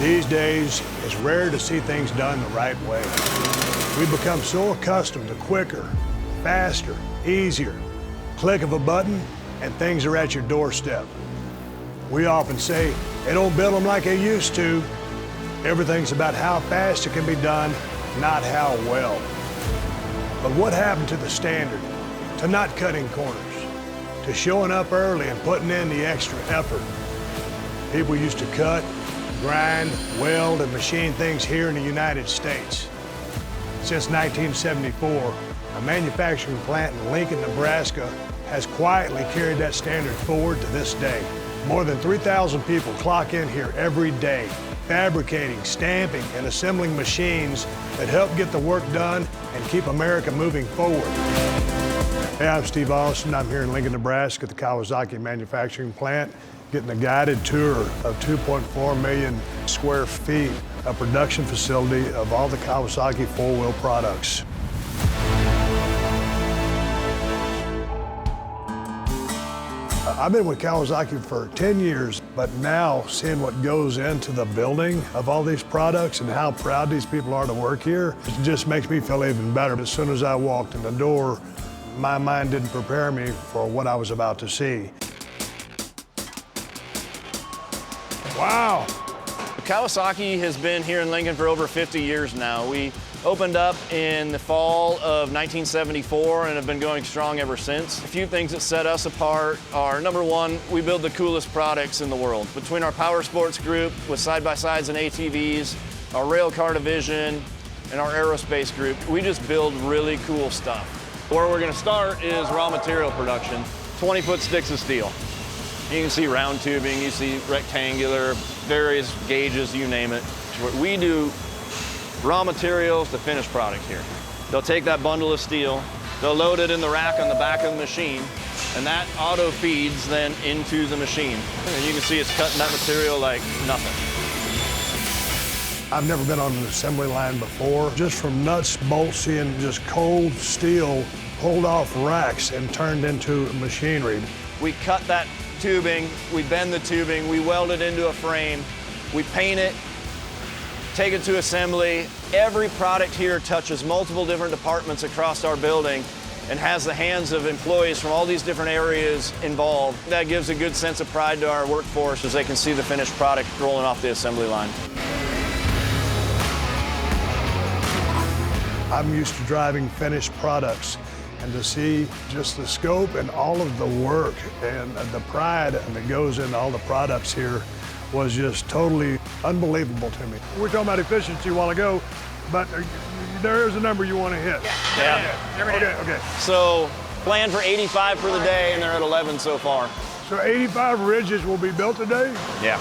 These days, it's rare to see things done the right way. We've become so accustomed to quicker, faster, easier. Click of a button, and things are at your doorstep. We often say, they don't build them like they used to. Everything's about how fast it can be done, not how well. But what happened to the standard? To not cutting corners, to showing up early and putting in the extra effort. People used to cut, grind, weld, and machine things here in the United States. Since 1974, a manufacturing plant in Lincoln, Nebraska has quietly carried that standard forward to this day. More than 3,000 people clock in here every day, fabricating, stamping, and assembling machines that help get the work done and keep America moving forward. Hey, I'm Steve Austin. I'm here in Lincoln, Nebraska at the Kawasaki manufacturing plant, getting a guided tour of 2.4 million square feet, a production facility of all the Kawasaki four-wheel products. I've been with Kawasaki for 10 years, but now seeing what goes into the building of all these products and how proud these people are to work here, it just makes me feel even better. As soon as I walked in the door, my mind didn't prepare me for what I was about to see. Wow. Kawasaki has been here in Lincoln for over 50 years now. We opened up in the fall of 1974 and have been going strong ever since. A few things that set us apart are, number one, we build the coolest products in the world. Between our power sports group with side-by-sides and ATVs, our rail car division, and our aerospace group, we just build really cool stuff. Where we're gonna start is raw material production, 20-foot sticks of steel. You can see round tubing, you see rectangular, various gauges, you name it. We do raw materials to finished product here. They'll take that bundle of steel, they'll load it in the rack on the back of the machine, and that auto feeds then into the machine. And you can see it's cutting that material like nothing. I've never been on an assembly line before. Just from nuts, bolts, seeing just cold steel pulled off racks and turned into machinery. We cut that tubing, we bend the tubing, we weld it into a frame, we paint it, take it to assembly. Every product here touches multiple different departments across our building and has the hands of employees from all these different areas involved. That gives a good sense of pride to our workforce as they can see the finished product rolling off the assembly line. I'm used to driving finished products, and to see just the scope and all of the work and the pride that goes into all the products here was just totally unbelievable to me. We were talking about efficiency a while ago, but there is a number you want to hit. Yeah. Okay. So plan for 85 for the day, and they're at 11 so far. So 85 ridges will be built today? Yeah.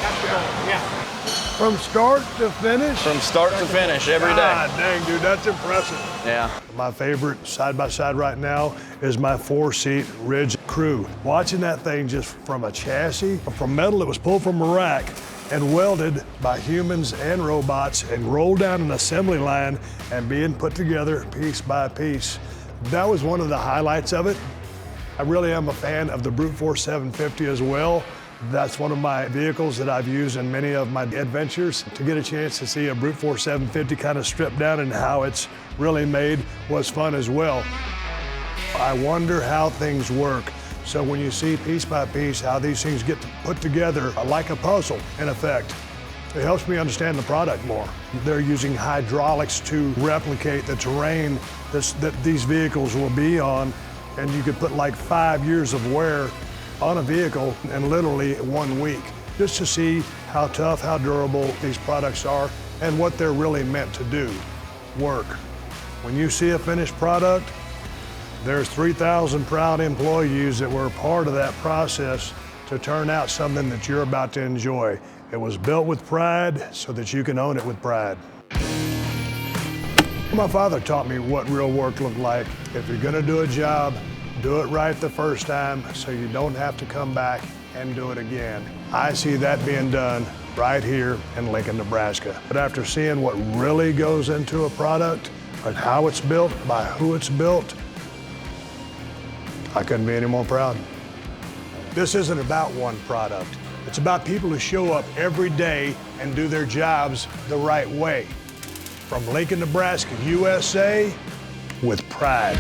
From start to finish? From start to finish, every day. God dang, dude, that's impressive. Yeah. My favorite side-by-side right now is my 4-seat Ridge Crew. Watching that thing just from a chassis, from metal that was pulled from a rack and welded by humans and robots and rolled down an assembly line and being put together piece by piece. That was one of the highlights of it. I really am a fan of the Brute Force 750 as well. That's one of my vehicles that I've used in many of my adventures. To get a chance to see a Brute Force 750 kind of stripped down and how it's really made was fun as well. I wonder how things work. So when you see piece by piece how these things get put together like a puzzle, in effect, it helps me understand the product more. They're using hydraulics to replicate the terrain that these vehicles will be on, and you could put like 5 years of wear on a vehicle in literally 1 week, just to see how tough, how durable these products are and what they're really meant to do, work. When you see a finished product, there's 3,000 proud employees that were a part of that process to turn out something that you're about to enjoy. It was built with pride so that you can own it with pride. My father taught me what real work looked like. If you're gonna do a job, do it right the first time so you don't have to come back and do it again. I see that being done right here in Lincoln, Nebraska. But after seeing what really goes into a product and how it's built, by who it's built, I couldn't be any more proud. This isn't about one product. It's about people who show up every day and do their jobs the right way. From Lincoln, Nebraska, USA, with pride.